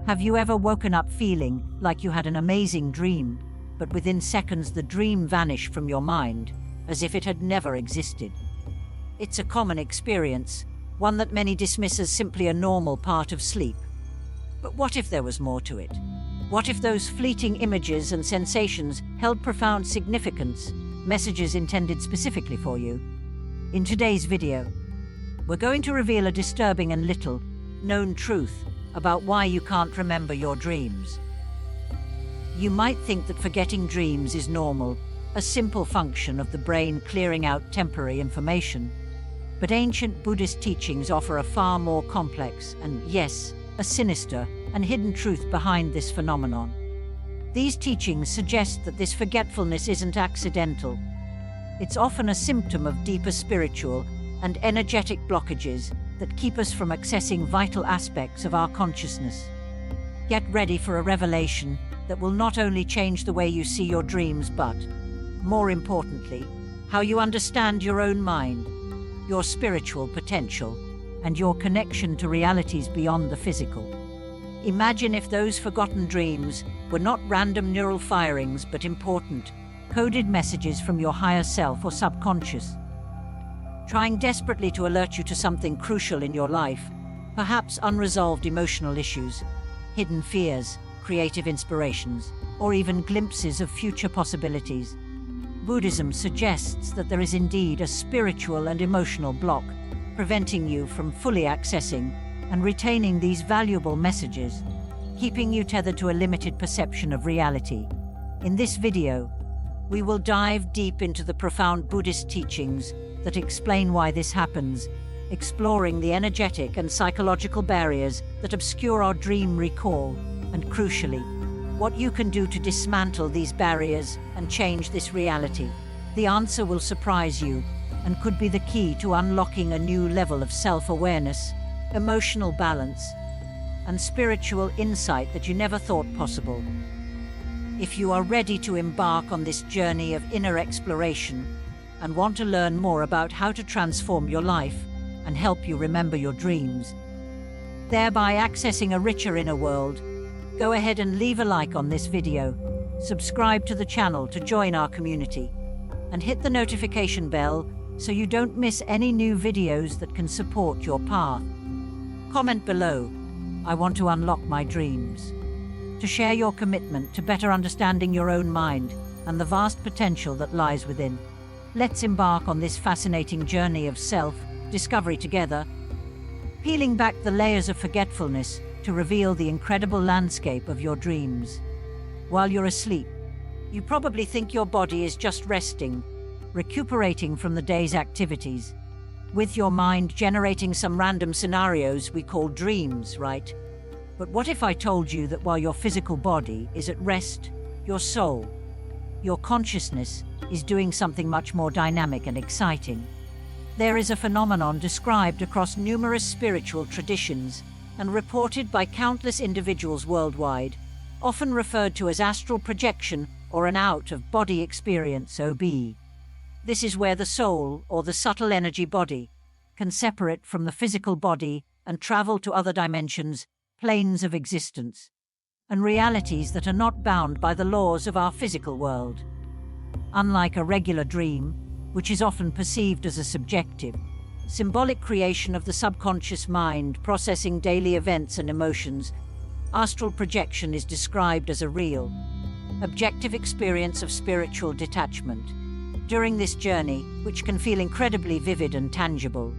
Have you ever woken up feeling like you had an amazing dream, but within seconds the dream vanished from your mind, as if it had never existed? It's a common experience, one that many dismiss as simply a normal part of sleep. But what if there was more to it? What if those fleeting images and sensations held profound significance, messages intended specifically for you? In today's video, we're going to reveal a disturbing and little known truth about why you can't remember your dreams. You might think that forgetting dreams is normal, a simple function of the brain clearing out temporary information. But ancient Buddhist teachings offer a far more complex and, yes, a sinister and hidden truth behind this phenomenon. These teachings suggest that this forgetfulness isn't accidental. It's often a symptom of deeper spiritual and energetic blockages that keep us from accessing vital aspects of our consciousness. Get ready for a revelation that will not only change the way you see your dreams, but, more importantly, how you understand your own mind, your spiritual potential, and your connection to realities beyond the physical. Imagine if those forgotten dreams were not random neural firings, but important, coded messages from your higher self or subconscious, trying desperately to alert you to something crucial in your life, perhaps unresolved emotional issues, hidden fears, creative inspirations, or even glimpses of future possibilities. Buddhism suggests that there is indeed a spiritual and emotional block, preventing you from fully accessing and retaining these valuable messages, keeping you tethered to a limited perception of reality. In this video, we will dive deep into the profound Buddhist teachings that explain why this happens, exploring the energetic and psychological barriers that obscure our dream recall, and crucially, what you can do to dismantle these barriers and change this reality. The answer will surprise you and could be the key to unlocking a new level of self-awareness, emotional balance, and spiritual insight that you never thought possible. If you are ready to embark on this journey of inner exploration and want to learn more about how to transform your life and help you remember your dreams, thereby accessing a richer inner world, go ahead and leave a like on this video, subscribe to the channel to join our community, and hit the notification bell so you don't miss any new videos that can support your path. Comment below, "I want to unlock my dreams," to share your commitment to better understanding your own mind and the vast potential that lies within. Let's embark on this fascinating journey of self-discovery together, peeling back the layers of forgetfulness to reveal the incredible landscape of your dreams. While you're asleep, you probably think your body is just resting, recuperating from the day's activities, with your mind generating some random scenarios we call dreams, right? But what if I told you that while your physical body is at rest, your soul, your consciousness, is doing something much more dynamic and exciting? There is a phenomenon described across numerous spiritual traditions and reported by countless individuals worldwide, often referred to as astral projection or an out-of-body experience, OB. This is where the soul, or the subtle energy body, can separate from the physical body and travel to other dimensions, planes of existence, and realities that are not bound by the laws of our physical world. Unlike a regular dream, which is often perceived as a subjective, symbolic creation of the subconscious mind processing daily events and emotions, astral projection is described as a real, objective experience of spiritual detachment. During this journey, which can feel incredibly vivid and tangible,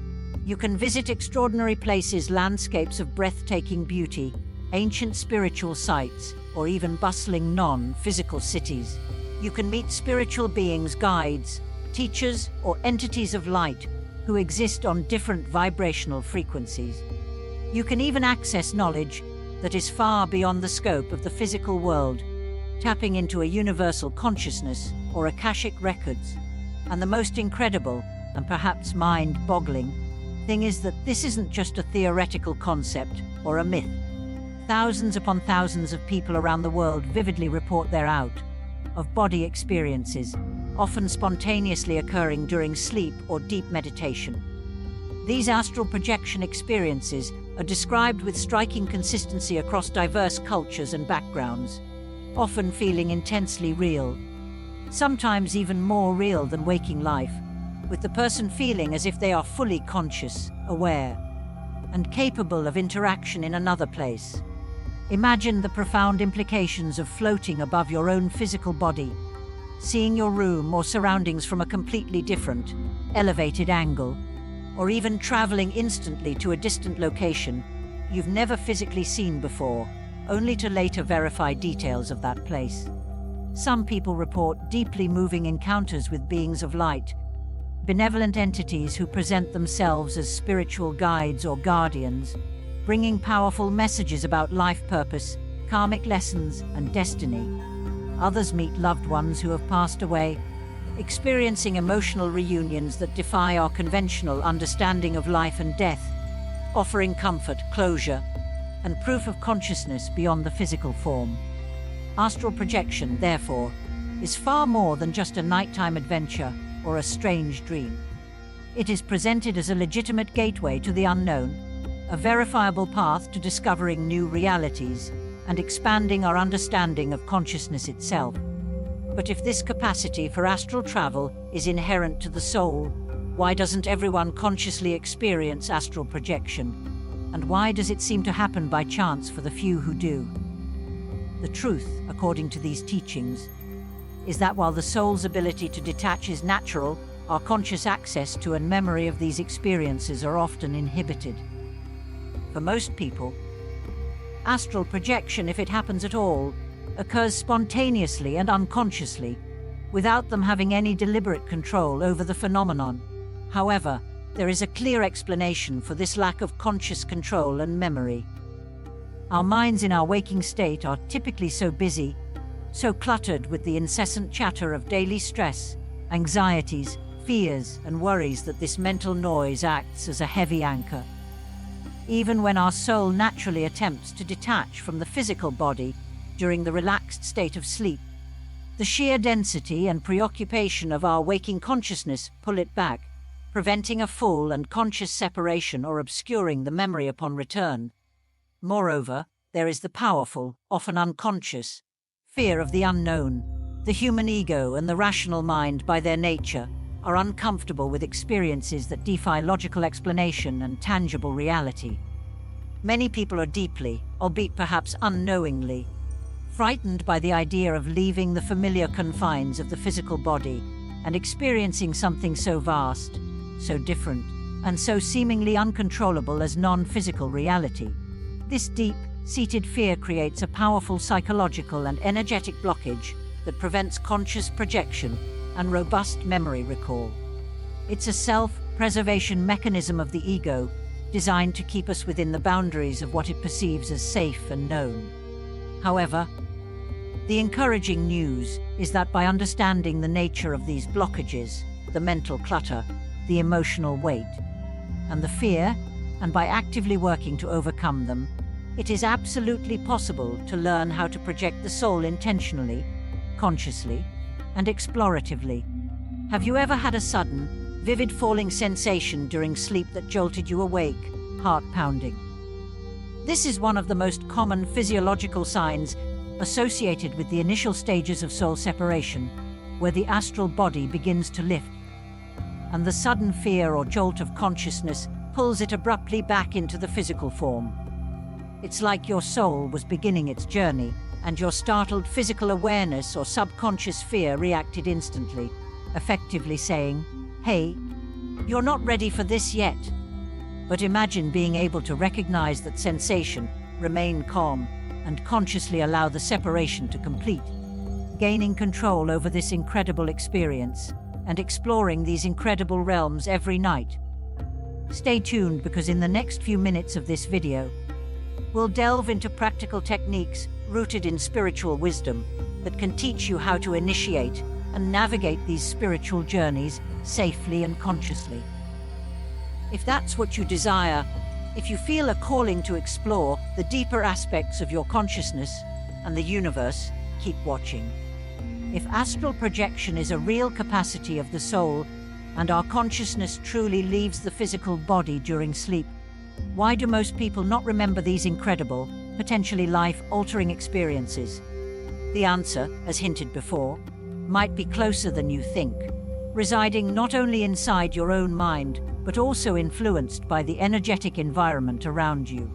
you can visit extraordinary places, landscapes of breathtaking beauty, ancient spiritual sites, or even bustling non-physical cities. You can meet spiritual beings, guides, teachers, or entities of light who exist on different vibrational frequencies. You can even access knowledge that is far beyond the scope of the physical world, tapping into a universal consciousness or Akashic records. And the most incredible, and perhaps mind-boggling, thing is that this isn't just a theoretical concept or a myth. Thousands upon thousands of people around the world vividly report their out-of-body experiences, often spontaneously occurring during sleep or deep meditation. These astral projection experiences are described with striking consistency across diverse cultures and backgrounds, often feeling intensely real, sometimes even more real than waking life, with the person feeling as if they are fully conscious, aware, and capable of interaction in another place. Imagine the profound implications of floating above your own physical body, seeing your room or surroundings from a completely different, elevated angle, or even traveling instantly to a distant location you've never physically seen before, only to later verify details of that place. Some people report deeply moving encounters with beings of light, benevolent entities who present themselves as spiritual guides or guardians, bringing powerful messages about life purpose, karmic lessons, and destiny. Others meet loved ones who have passed away, experiencing emotional reunions that defy our conventional understanding of life and death, offering comfort, closure, and proof of consciousness beyond the physical form. Astral projection, therefore, is far more than just a nighttime adventure or a strange dream. It is presented as a legitimate gateway to the unknown, a verifiable path to discovering new realities and expanding our understanding of consciousness itself. But if this capacity for astral travel is inherent to the soul, why doesn't everyone consciously experience astral projection? And why does it seem to happen by chance for the few who do? The truth, according to these teachings, is that while the soul's ability to detach is natural, our conscious access to and memory of these experiences are often inhibited. For most people, astral projection, if it happens at all, occurs spontaneously and unconsciously, without them having any deliberate control over the phenomenon. However, there is a clear explanation for this lack of conscious control and memory. Our minds in our waking state are typically so busy, so cluttered with the incessant chatter of daily stress, anxieties, fears, and worries that this mental noise acts as a heavy anchor. Even when our soul naturally attempts to detach from the physical body during the relaxed state of sleep, the sheer density and preoccupation of our waking consciousness pull it back, preventing a full and conscious separation or obscuring the memory upon return. Moreover, there is the powerful, often unconscious, fear of the unknown. The human ego and the rational mind, by their nature, are uncomfortable with experiences that defy logical explanation and tangible reality. Many people are deeply, albeit perhaps unknowingly, frightened by the idea of leaving the familiar confines of the physical body and experiencing something so vast, so different, and so seemingly uncontrollable as non-physical reality. This deep-seated fear creates a powerful psychological and energetic blockage that prevents conscious projection and robust memory recall. It's a self-preservation mechanism of the ego, designed to keep us within the boundaries of what it perceives as safe and known. However, the encouraging news is that by understanding the nature of these blockages, the mental clutter, the emotional weight, and the fear, and by actively working to overcome them, it is absolutely possible to learn how to project the soul intentionally, consciously, and exploratively. Have you ever had a sudden, vivid falling sensation during sleep that jolted you awake, heart pounding? This is one of the most common physiological signs associated with the initial stages of soul separation, where the astral body begins to lift, and the sudden fear or jolt of consciousness pulls it abruptly back into the physical form. It's like your soul was beginning its journey, and your startled physical awareness or subconscious fear reacted instantly, effectively saying, "Hey, you're not ready for this yet." But imagine being able to recognize that sensation, remain calm, and consciously allow the separation to complete, gaining control over this incredible experience, and exploring these incredible realms every night. Stay tuned, because in the next few minutes of this video, we'll delve into practical techniques rooted in spiritual wisdom that can teach you how to initiate and navigate these spiritual journeys safely and consciously. If that's what you desire, if you feel a calling to explore the deeper aspects of your consciousness and the universe, keep watching. If astral projection is a real capacity of the soul, and our consciousness truly leaves the physical body during sleep, Why do most people not remember these incredible, potentially life-altering experiences? The answer, as hinted before, might be closer than you think, residing not only inside your own mind, but also influenced by the energetic environment around you.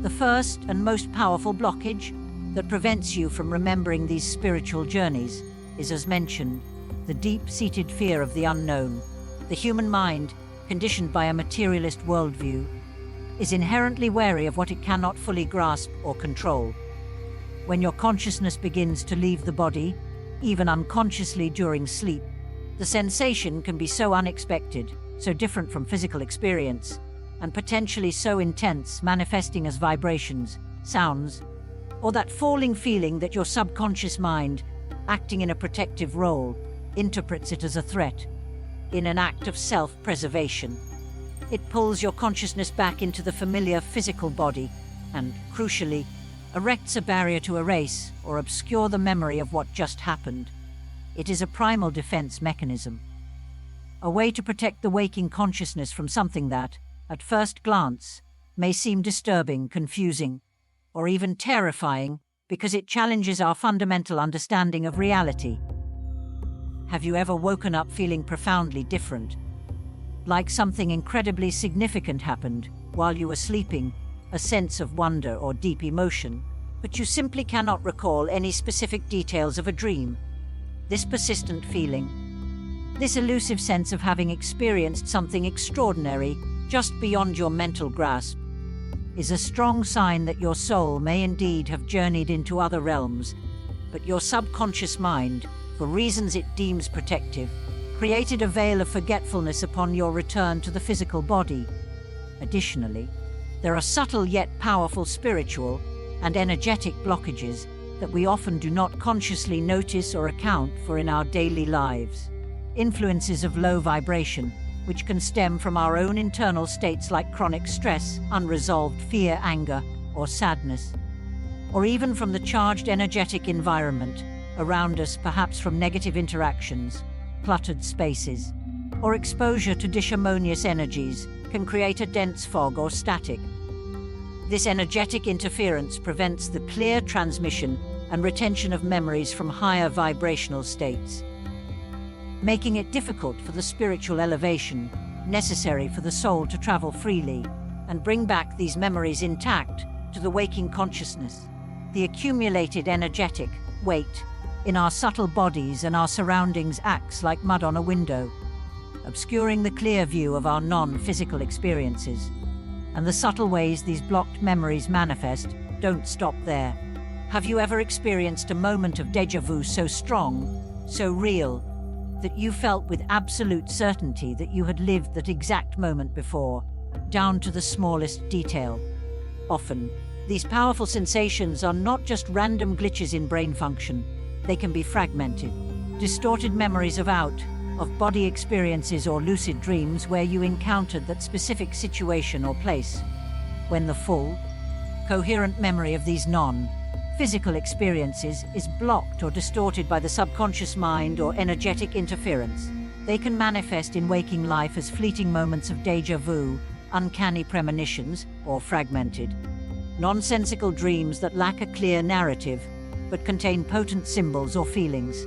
The first and most powerful blockage that prevents you from remembering these spiritual journeys is, as mentioned, the deep-seated fear of the unknown. The human mind, conditioned by a materialist worldview, is inherently wary of what it cannot fully grasp or control. When your consciousness begins to leave the body, even unconsciously during sleep, the sensation can be so unexpected, so different from physical experience, and potentially so intense, manifesting as vibrations, sounds, or that falling feeling that your subconscious mind, acting in a protective role, interprets it as a threat. In an act of self-preservation, it pulls your consciousness back into the familiar physical body and, crucially, erects a barrier to erase or obscure the memory of what just happened. It is a primal defense mechanism, a way to protect the waking consciousness from something that, at first glance, may seem disturbing, confusing, or even terrifying because it challenges our fundamental understanding of reality. Have you ever woken up feeling profoundly different? Like something incredibly significant happened while you were sleeping, a sense of wonder or deep emotion, but you simply cannot recall any specific details of a dream. This persistent feeling, this elusive sense of having experienced something extraordinary just beyond your mental grasp, is a strong sign that your soul may indeed have journeyed into other realms, but your subconscious mind, for reasons it deems protective, created a veil of forgetfulness upon your return to the physical body. Additionally, there are subtle yet powerful spiritual and energetic blockages that we often do not consciously notice or account for in our daily lives. Influences of low vibration, which can stem from our own internal states like chronic stress, unresolved fear, anger, or sadness, or even from the charged energetic environment around us, perhaps from negative interactions, cluttered spaces, or exposure to disharmonious energies, can create a dense fog or static. This energetic interference prevents the clear transmission and retention of memories from higher vibrational states, making it difficult for the spiritual elevation necessary for the soul to travel freely and bring back these memories intact to the waking consciousness. The accumulated energetic weight in our subtle bodies and our surroundings acts like mud on a window, obscuring the clear view of our non-physical experiences. And the subtle ways these blocked memories manifest don't stop there. Have you ever experienced a moment of déjà vu so strong, so real, that you felt with absolute certainty that you had lived that exact moment before, down to the smallest detail? Often, these powerful sensations are not just random glitches in brain function. They can be fragmented, distorted memories of out-of-body experiences or lucid dreams where you encountered that specific situation or place. When the full, coherent memory of these non-physical experiences is blocked or distorted by the subconscious mind or energetic interference, they can manifest in waking life as fleeting moments of déjà vu, uncanny premonitions, or fragmented, nonsensical dreams that lack a clear narrative but contain potent symbols or feelings.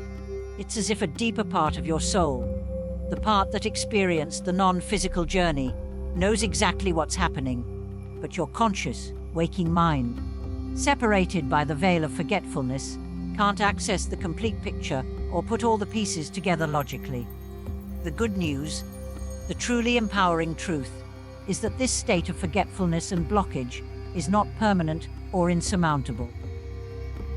It's as if a deeper part of your soul, the part that experienced the non-physical journey, knows exactly what's happening, but your conscious, waking mind, separated by the veil of forgetfulness, can't access the complete picture or put all the pieces together logically. The good news, the truly empowering truth, is that this state of forgetfulness and blockage is not permanent or insurmountable.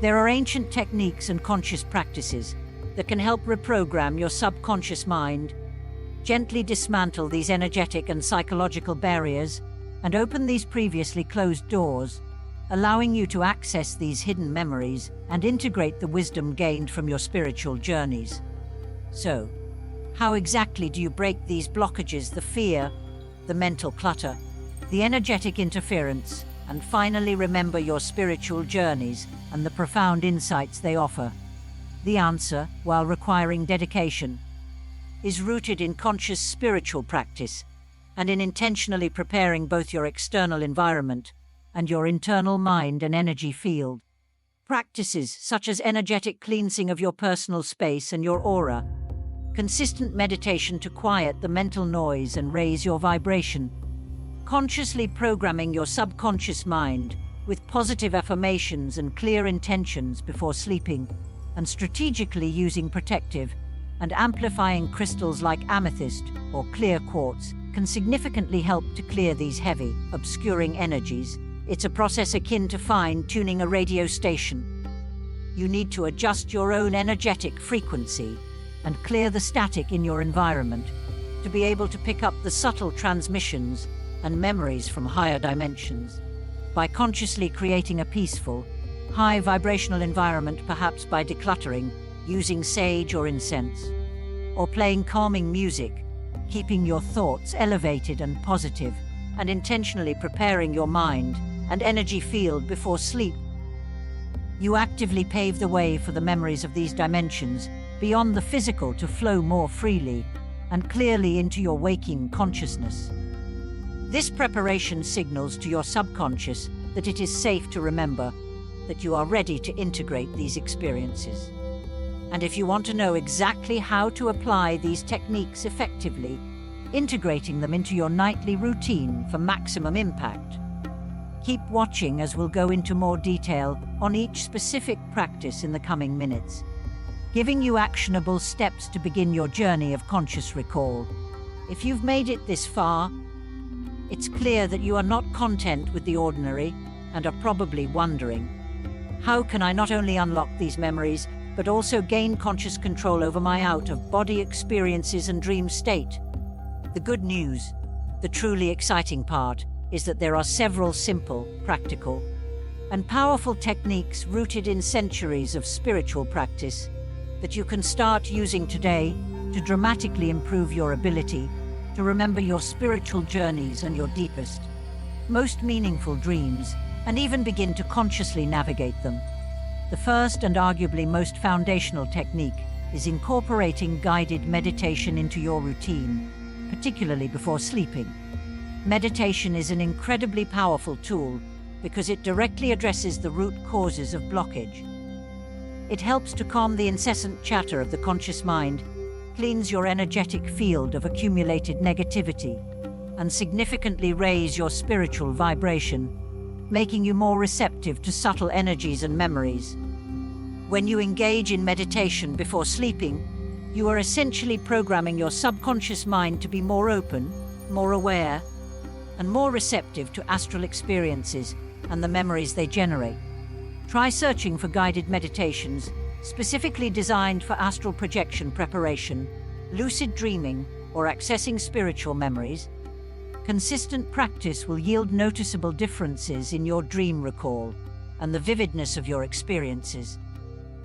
There are ancient techniques and conscious practices that can help reprogram your subconscious mind, gently dismantle these energetic and psychological barriers, and open these previously closed doors, allowing you to access these hidden memories and integrate the wisdom gained from your spiritual journeys. So, how exactly do you break these blockages, the fear, the mental clutter, the energetic interference, and finally remember your spiritual journeys and the profound insights they offer? The answer, while requiring dedication, is rooted in conscious spiritual practice, and in intentionally preparing both your external environment and your internal mind and energy field. Practices such as energetic cleansing of your personal space and your aura, consistent meditation to quiet the mental noise and raise your vibration, consciously programming your subconscious mind with positive affirmations and clear intentions before sleeping, and strategically using protective and amplifying crystals like amethyst or clear quartz can significantly help to clear these heavy, obscuring energies. It's a process akin to fine-tuning a radio station. You need to adjust your own energetic frequency and clear the static in your environment to be able to pick up the subtle transmissions and memories from higher dimensions. By consciously creating a peaceful, high vibrational environment, perhaps by decluttering, using sage or incense, or playing calming music, keeping your thoughts elevated and positive, and intentionally preparing your mind and energy field before sleep, you actively pave the way for the memories of these dimensions beyond the physical to flow more freely and clearly into your waking consciousness. This preparation signals to your subconscious that it is safe to remember, that you are ready to integrate these experiences. And if you want to know exactly how to apply these techniques effectively, integrating them into your nightly routine for maximum impact, keep watching as we'll go into more detail on each specific practice in the coming minutes, giving you actionable steps to begin your journey of conscious recall. If you've made it this far, it's clear that you are not content with the ordinary and are probably wondering, how can I not only unlock these memories, but also gain conscious control over my out-of-body experiences and dream state? The good news, the truly exciting part, is that there are several simple, practical, and powerful techniques rooted in centuries of spiritual practice that you can start using today to dramatically improve your ability to remember your spiritual journeys and your deepest, most meaningful dreams, and even begin to consciously navigate them. The first and arguably most foundational technique is incorporating guided meditation into your routine, particularly before sleeping. Meditation is an incredibly powerful tool because it directly addresses the root causes of blockage. It helps to calm the incessant chatter of the conscious mind, cleanse your energetic field of accumulated negativity, and significantly raise your spiritual vibration, making you more receptive to subtle energies and memories. When you engage in meditation before sleeping, you are essentially programming your subconscious mind to be more open, more aware, and more receptive to astral experiences and the memories they generate. Try searching for guided meditations specifically designed for astral projection preparation, lucid dreaming, or accessing spiritual memories. Consistent practice will yield noticeable differences in your dream recall and the vividness of your experiences.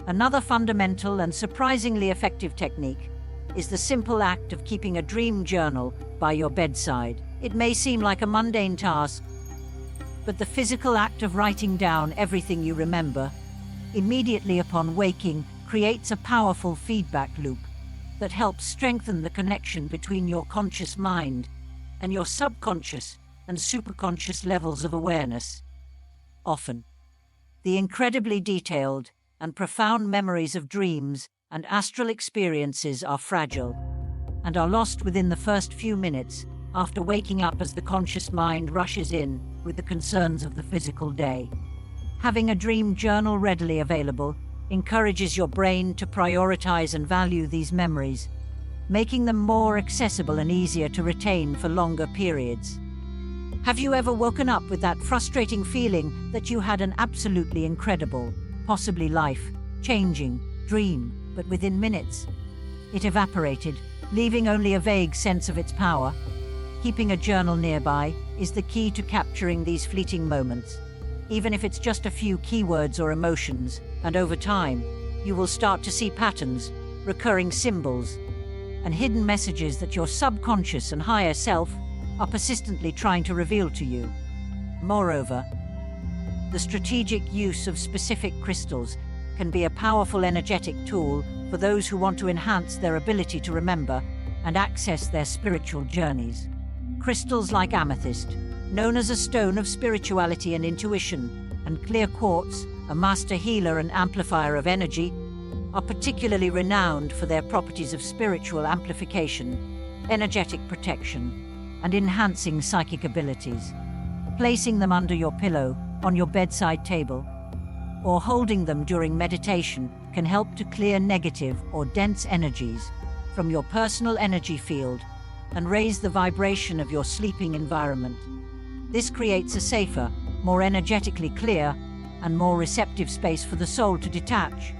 Another fundamental and surprisingly effective technique is the simple act of keeping a dream journal by your bedside. It may seem like a mundane task, but the physical act of writing down everything you remember immediately upon waking creates a powerful feedback loop that helps strengthen the connection between your conscious mind and your subconscious and superconscious levels of awareness. Often, the incredibly detailed and profound memories of dreams and astral experiences are fragile and are lost within the first few minutes after waking up as the conscious mind rushes in with the concerns of the physical day. Having a dream journal readily available encourages your brain to prioritize and value these memories, making them more accessible and easier to retain for longer periods. Have you ever woken up with that frustrating feeling that you had an absolutely incredible, possibly life-changing dream, but within minutes it evaporated, leaving only a vague sense of its power? Keeping a journal nearby is the key to capturing these fleeting moments, even if it's just a few keywords or emotions, and over time, you will start to see patterns, recurring symbols, and hidden messages that your subconscious and higher self are persistently trying to reveal to you. Moreover, the strategic use of specific crystals can be a powerful energetic tool for those who want to enhance their ability to remember and access their spiritual journeys. Crystals like amethyst, known as a stone of spirituality and intuition, and clear quartz, a master healer and amplifier of energy, are particularly renowned for their properties of spiritual amplification, energetic protection, and enhancing psychic abilities. Placing them under your pillow, on your bedside table, or holding them during meditation can help to clear negative or dense energies from your personal energy field and raise the vibration of your sleeping environment. This creates a safer, more energetically clear, and more receptive space for the soul to detach,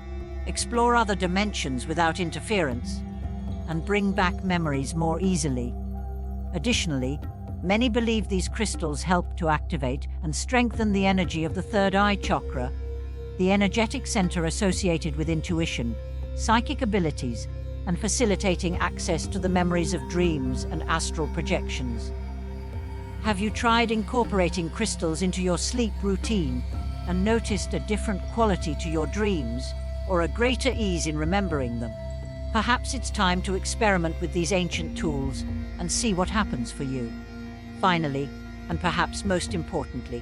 explore other dimensions without interference, and bring back memories more easily. Additionally, many believe these crystals help to activate and strengthen the energy of the third eye chakra, the energetic center associated with intuition, psychic abilities, and facilitating access to the memories of dreams and astral projections. Have you tried incorporating crystals into your sleep routine and noticed a different quality to your dreams or a greater ease in remembering them? Perhaps it's time to experiment with these ancient tools and see what happens for you. Finally, and perhaps most importantly,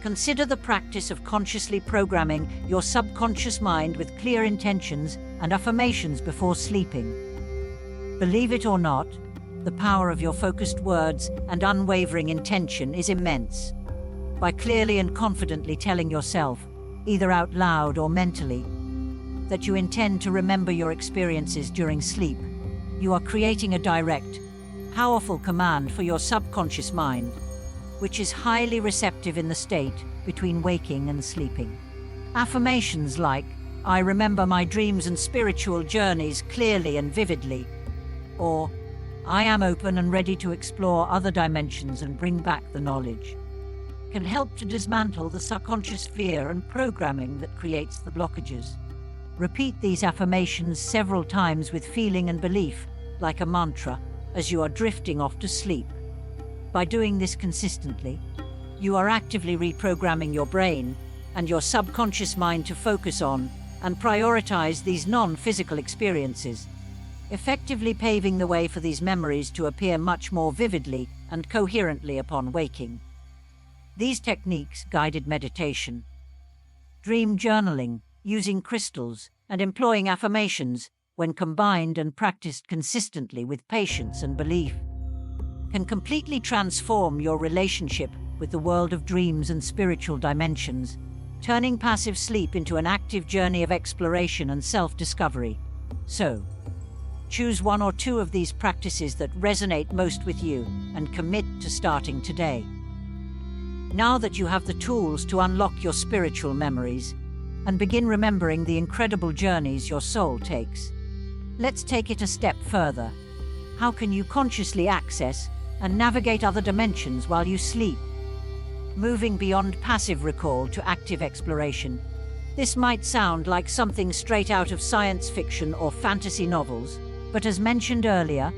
consider the practice of consciously programming your subconscious mind with clear intentions and affirmations before sleeping. Believe it or not, the power of your focused words and unwavering intention is immense. By clearly and confidently telling yourself, either out loud or mentally, that you intend to remember your experiences during sleep, you are creating a direct, powerful command for your subconscious mind, which is highly receptive in the state between waking and sleeping. Affirmations like, "I remember my dreams and spiritual journeys clearly and vividly," or "I am open and ready to explore other dimensions and bring back the knowledge," can help to dismantle the subconscious fear and programming that creates the blockages. Repeat these affirmations several times with feeling and belief, like a mantra, as you are drifting off to sleep. By doing this consistently, you are actively reprogramming your brain and your subconscious mind to focus on and prioritize these non-physical experiences, effectively paving the way for these memories to appear much more vividly and coherently upon waking. These techniques, guided meditation, dream journaling, using crystals, and employing affirmations, when combined and practiced consistently with patience and belief, can completely transform your relationship with the world of dreams and spiritual dimensions, turning passive sleep into an active journey of exploration and self-discovery. So, choose one or two of these practices that resonate most with you and commit to starting today. Now that you have the tools to unlock your spiritual memories and begin remembering the incredible journeys your soul takes, let's take it a step further. How can you consciously access and navigate other dimensions while you sleep? Moving beyond passive recall to active exploration. This might sound like something straight out of science fiction or fantasy novels, but as mentioned earlier,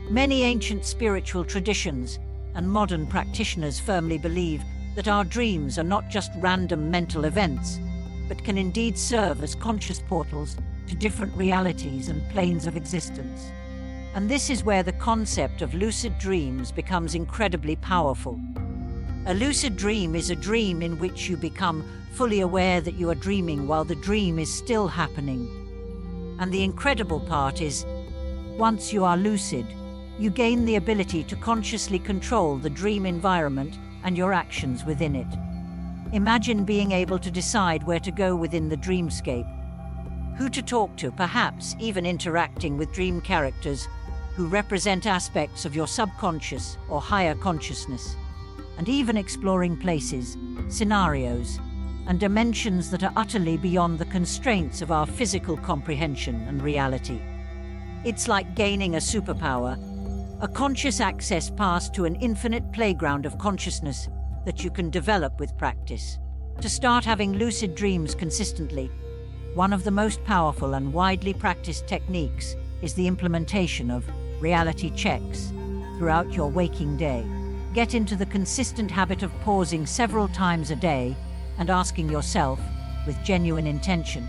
many ancient spiritual traditions and modern practitioners firmly believe that our dreams are not just random mental events, but can indeed serve as conscious portals to different realities and planes of existence. And this is where the concept of lucid dreams becomes incredibly powerful. A lucid dream is a dream in which you become fully aware that you are dreaming while the dream is still happening. And the incredible part is, once you are lucid, you gain the ability to consciously control the dream environment and your actions within it. Imagine being able to decide where to go within the dreamscape, who to talk to, perhaps even interacting with dream characters who represent aspects of your subconscious or higher consciousness, and even exploring places, scenarios, and dimensions that are utterly beyond the constraints of our physical comprehension and reality. It's like gaining a superpower, a conscious access pass to an infinite playground of consciousness that you can develop with practice. To start having lucid dreams consistently, one of the most powerful and widely practiced techniques is the implementation of reality checks throughout your waking day. Get into the consistent habit of pausing several times a day and asking yourself, with genuine intention,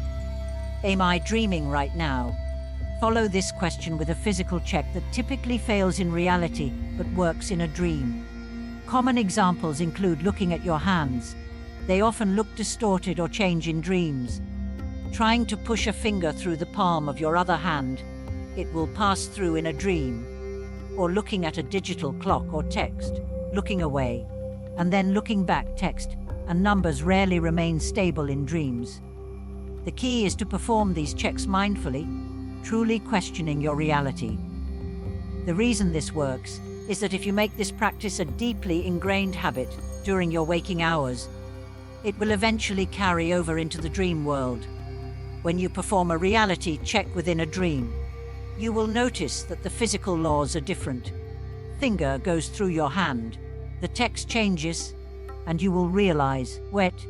"Am I dreaming right now?" Follow this question with a physical check that typically fails in reality but works in a dream. Common examples include looking at your hands. They often look distorted or change in dreams. Trying to push a finger through the palm of your other hand, it will pass through in a dream. Or looking at a digital clock or text, looking away, and then looking back. Text and numbers rarely remain stable in dreams. The key is to perform these checks mindfully, truly questioning your reality. The reason this works is that if you make this practice a deeply ingrained habit during your waking hours, it will eventually carry over into the dream world. When you perform a reality check within a dream, you will notice that the physical laws are different. Finger goes through your hand, the text changes, and you will realize, wait,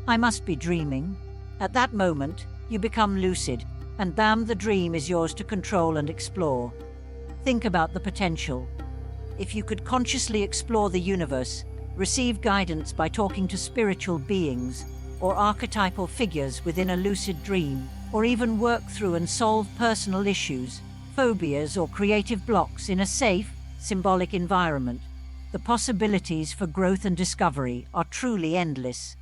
I must be dreaming. At that moment, you become lucid, and bam, the dream is yours to control and explore. Think about the potential. If you could consciously explore the universe, receive guidance by talking to spiritual beings or archetypal figures within a lucid dream, or even work through and solve personal issues, phobias, or creative blocks in a safe, symbolic environment, the possibilities for growth and discovery are truly endless.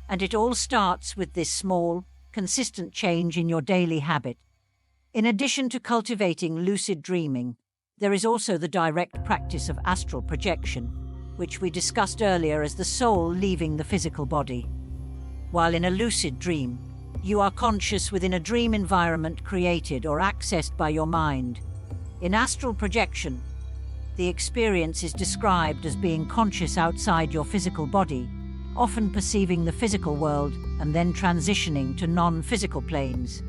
And it all starts with this small, consistent change in your daily habit. In addition to cultivating lucid dreaming, there is also the direct practice of astral projection, which we discussed earlier as the soul leaving the physical body. While in a lucid dream, you are conscious within a dream environment created or accessed by your mind. In astral projection, the experience is described as being conscious outside your physical body, often perceiving the physical world and then transitioning to non-physical planes.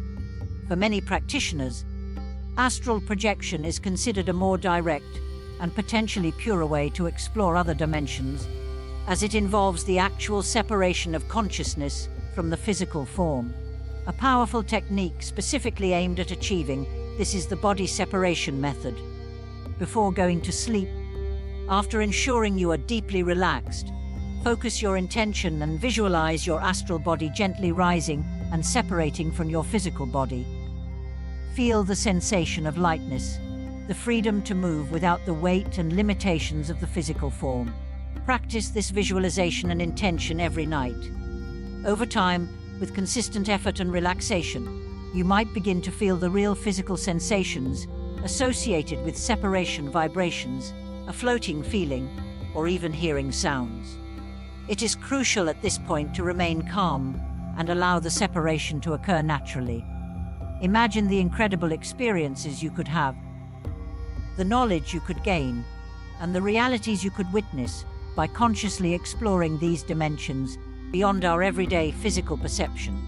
For many practitioners, astral projection is considered a more direct and potentially purer way to explore other dimensions, as it involves the actual separation of consciousness from the physical form. A powerful technique specifically aimed at achieving this is the body separation method. Before going to sleep, after ensuring you are deeply relaxed, focus your intention and visualize your astral body gently rising and separating from your physical body. Feel the sensation of lightness, the freedom to move without the weight and limitations of the physical form. Practice this visualization and intention every night. Over time, with consistent effort and relaxation, you might begin to feel the real physical sensations associated with separation vibrations, a floating feeling, or even hearing sounds. It is crucial at this point to remain calm and allow the separation to occur naturally. Imagine the incredible experiences you could have, the knowledge you could gain, and the realities you could witness by consciously exploring these dimensions beyond our everyday physical perception.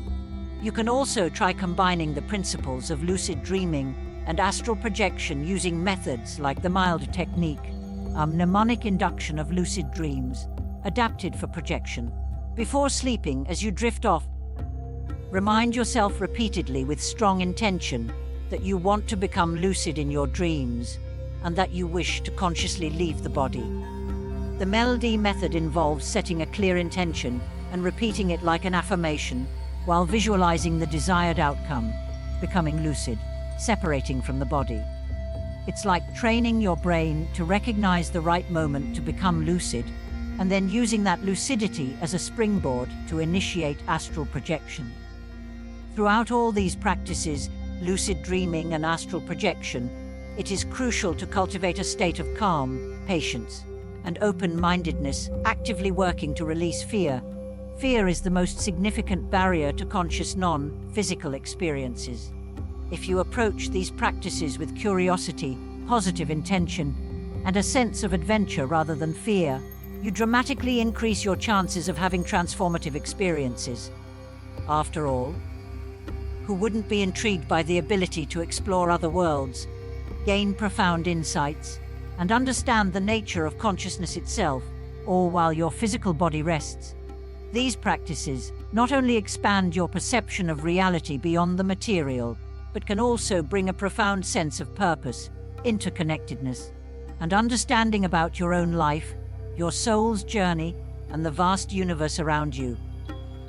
You can also try combining the principles of lucid dreaming and astral projection using methods like the mild technique, mnemonic induction of lucid dreams, adapted for projection. Before sleeping, as you drift off, remind yourself repeatedly with strong intention that you want to become lucid in your dreams and that you wish to consciously leave the body. The melody method involves setting a clear intention and repeating it like an affirmation while visualizing the desired outcome, becoming lucid, separating from the body. It's like training your brain to recognize the right moment to become lucid and then using that lucidity as a springboard to initiate astral projection. Throughout all these practices, lucid dreaming and astral projection, it is crucial to cultivate a state of calm, patience, and open-mindedness, actively working to release fear. Fear is the most significant barrier to conscious non-physical experiences. If you approach these practices with curiosity, positive intention, and a sense of adventure rather than fear, you dramatically increase your chances of having transformative experiences. After all, who wouldn't be intrigued by the ability to explore other worlds, gain profound insights, and understand the nature of consciousness itself, all while your physical body rests? These practices not only expand your perception of reality beyond the material, but can also bring a profound sense of purpose, interconnectedness, and understanding about your own life, your soul's journey, and the vast universe around you.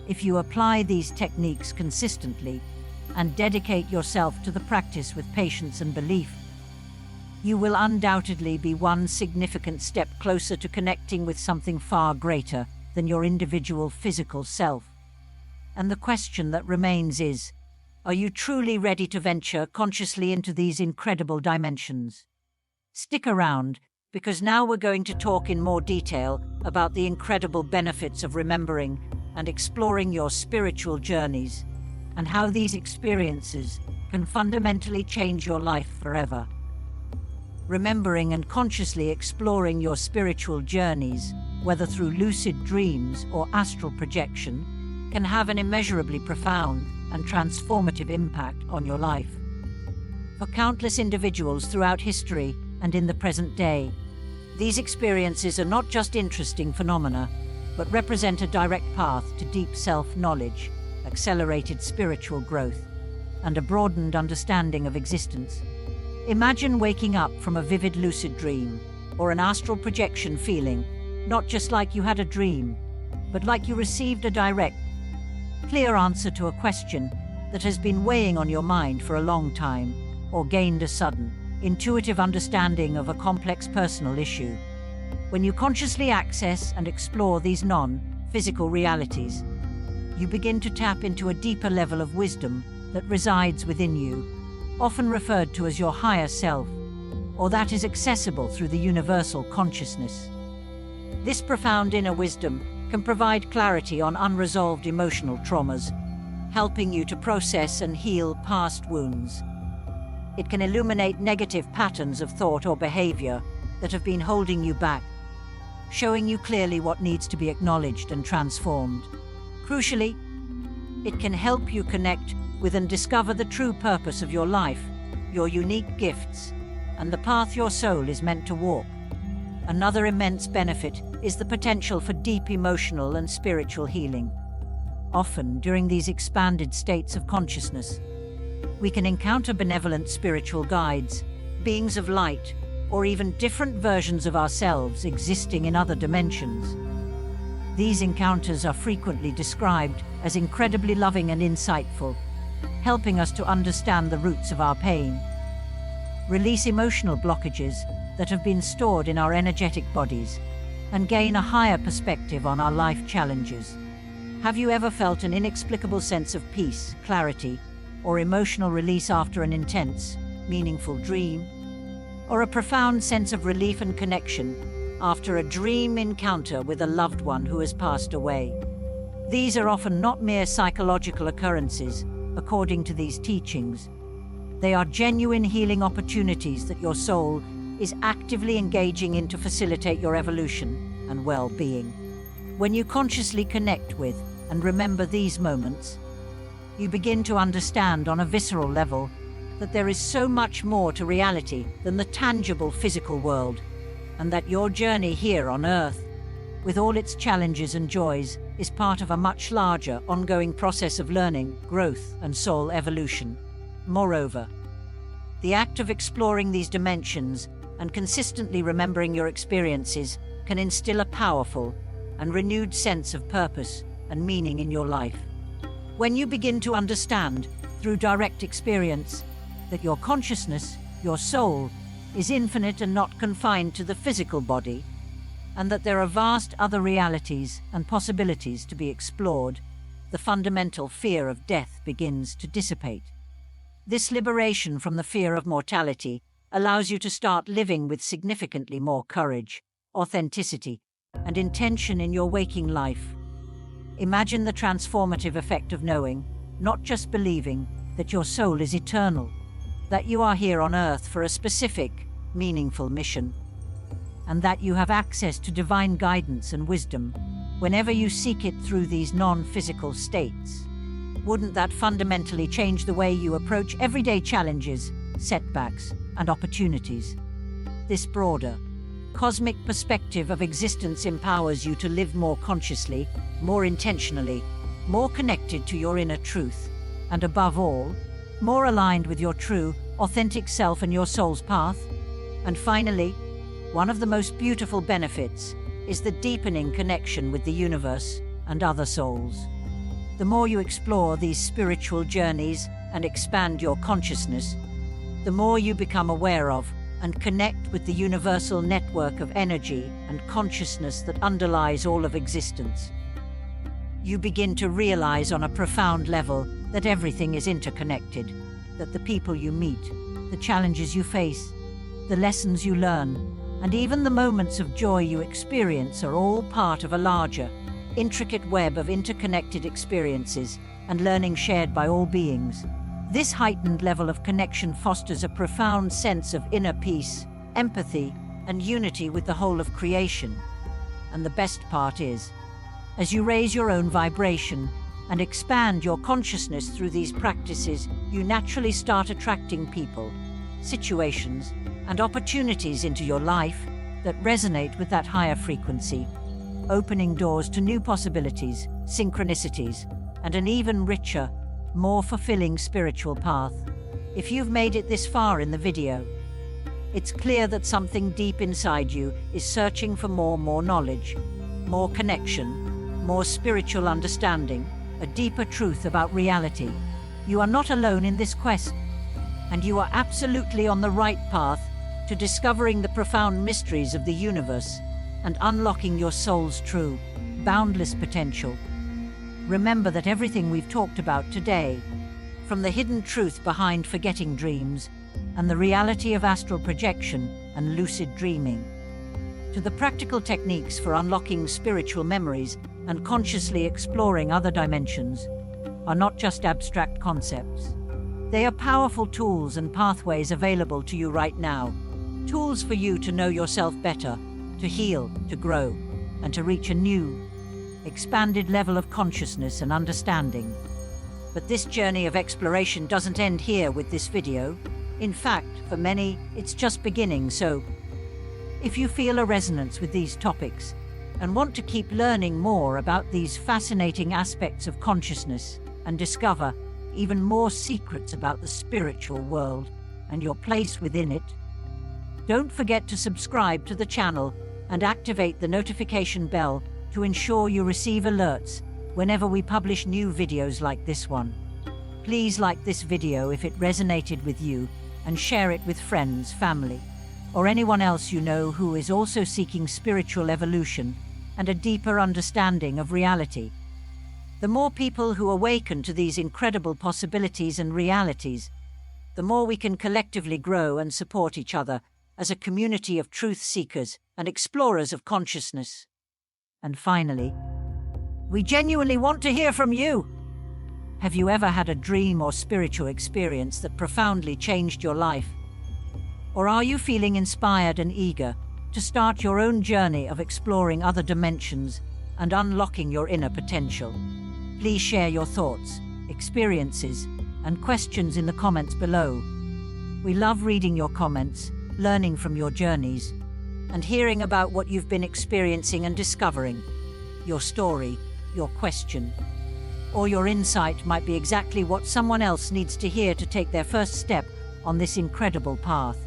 If you apply these techniques consistently, and dedicate yourself to the practice with patience and belief, you will undoubtedly be one significant step closer to connecting with something far greater than your individual physical self. And the question that remains is, are you truly ready to venture consciously into these incredible dimensions? Stick around, because now we're going to talk in more detail about the incredible benefits of remembering and exploring your spiritual journeys, and how these experiences can fundamentally change your life forever. Remembering and consciously exploring your spiritual journeys, whether through lucid dreams or astral projection, can have an immeasurably profound and transformative impact on your life. For countless individuals throughout history and in the present day, these experiences are not just interesting phenomena, but represent a direct path to deep self-knowledge, accelerated spiritual growth, and a broadened understanding of existence. Imagine waking up from a vivid lucid dream or an astral projection feeling not just like you had a dream, but like you received a direct, clear answer to a question that has been weighing on your mind for a long time, or gained a sudden, intuitive understanding of a complex personal issue. When you consciously access and explore these non-physical realities, you begin to tap into a deeper level of wisdom that resides within you, often referred to as your higher self, or that is accessible through the universal consciousness. This profound inner wisdom can provide clarity on unresolved emotional traumas, helping you to process and heal past wounds. It can illuminate negative patterns of thought or behavior that have been holding you back, showing you clearly what needs to be acknowledged and transformed. Crucially, it can help you connect with and discover the true purpose of your life, your unique gifts, and the path your soul is meant to walk. Another immense benefit is the potential for deep emotional and spiritual healing. Often, during these expanded states of consciousness, we can encounter benevolent spiritual guides, beings of light, or even different versions of ourselves existing in other dimensions. These encounters are frequently described as incredibly loving and insightful, helping us to understand the roots of our pain, release emotional blockages that have been stored in our energetic bodies, and gain a higher perspective on our life challenges. Have you ever felt an inexplicable sense of peace, clarity, or emotional release after an intense, meaningful dream? Or a profound sense of relief and connection after a dream encounter with a loved one who has passed away? These are often not mere psychological occurrences, according to these teachings. They are genuine healing opportunities that your soul is actively engaging in to facilitate your evolution and well-being. When you consciously connect with and remember these moments, you begin to understand on a visceral level that there is so much more to reality than the tangible physical world, and that your journey here on Earth, with all its challenges and joys, is part of a much larger, ongoing process of learning, growth, and soul evolution. Moreover, the act of exploring these dimensions and consistently remembering your experiences can instill a powerful and renewed sense of purpose and meaning in your life. When you begin to understand, through direct experience, that your consciousness, your soul, is infinite and not confined to the physical body, and that there are vast other realities and possibilities to be explored, the fundamental fear of death begins to dissipate. This liberation from the fear of mortality allows you to start living with significantly more courage, authenticity, and intention in your waking life. Imagine the transformative effect of knowing, not just believing, that your soul is eternal, that you are here on Earth for a specific, meaningful mission, and that you have access to divine guidance and wisdom whenever you seek it through these non-physical states. Wouldn't that fundamentally change the way you approach everyday challenges, setbacks, and opportunities? This broader, cosmic perspective of existence empowers you to live more consciously, more intentionally, more connected to your inner truth, and above all, more aligned with your true, authentic self and your soul's path. And finally, one of the most beautiful benefits is the deepening connection with the universe and other souls. The more you explore these spiritual journeys and expand your consciousness, the more you become aware of and connect with the universal network of energy and consciousness that underlies all of existence. You begin to realize on a profound level that everything is interconnected, that the people you meet, the challenges you face, the lessons you learn, and even the moments of joy you experience are all part of a larger, intricate web of interconnected experiences and learning shared by all beings. This heightened level of connection fosters a profound sense of inner peace, empathy, and unity with the whole of creation. And the best part is, as you raise your own vibration and expand your consciousness through these practices, you naturally start attracting people, situations, and opportunities into your life that resonate with that higher frequency, opening doors to new possibilities, synchronicities, and an even richer, more fulfilling spiritual path. If you've made it this far in the video, it's clear that something deep inside you is searching for more knowledge, more connection, more spiritual understanding, a deeper truth about reality. You are not alone in this quest, and you are absolutely on the right path to discovering the profound mysteries of the universe and unlocking your soul's true, boundless potential. Remember that everything we've talked about today, from the hidden truth behind forgetting dreams and the reality of astral projection and lucid dreaming, to the practical techniques for unlocking spiritual memories and consciously exploring other dimensions, are not just abstract concepts. They are powerful tools and pathways available to you right now. Tools for you to know yourself better, to heal, to grow, and to reach a new, expanded level of consciousness and understanding. But this journey of exploration doesn't end here with this video. In fact, for many, it's just beginning. So, if you feel a resonance with these topics and want to keep learning more about these fascinating aspects of consciousness and discover even more secrets about the spiritual world and your place within it, don't forget to subscribe to the channel and activate the notification bell to ensure you receive alerts whenever we publish new videos like this one. Please like this video if it resonated with you and share it with friends, family, or anyone else you know who is also seeking spiritual evolution and a deeper understanding of reality. The more people who awaken to these incredible possibilities and realities, the more we can collectively grow and support each other as a community of truth seekers and explorers of consciousness. And finally, we genuinely want to hear from you. Have you ever had a dream or spiritual experience that profoundly changed your life? Or are you feeling inspired and eager to start your own journey of exploring other dimensions and unlocking your inner potential? Please share your thoughts, experiences, and questions in the comments below. We love reading your comments, learning from your journeys, and hearing about what you've been experiencing and discovering. Your story, your question, or your insight might be exactly what someone else needs to hear to take their first step on this incredible path.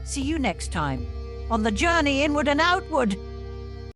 See you next time on the journey inward and outward.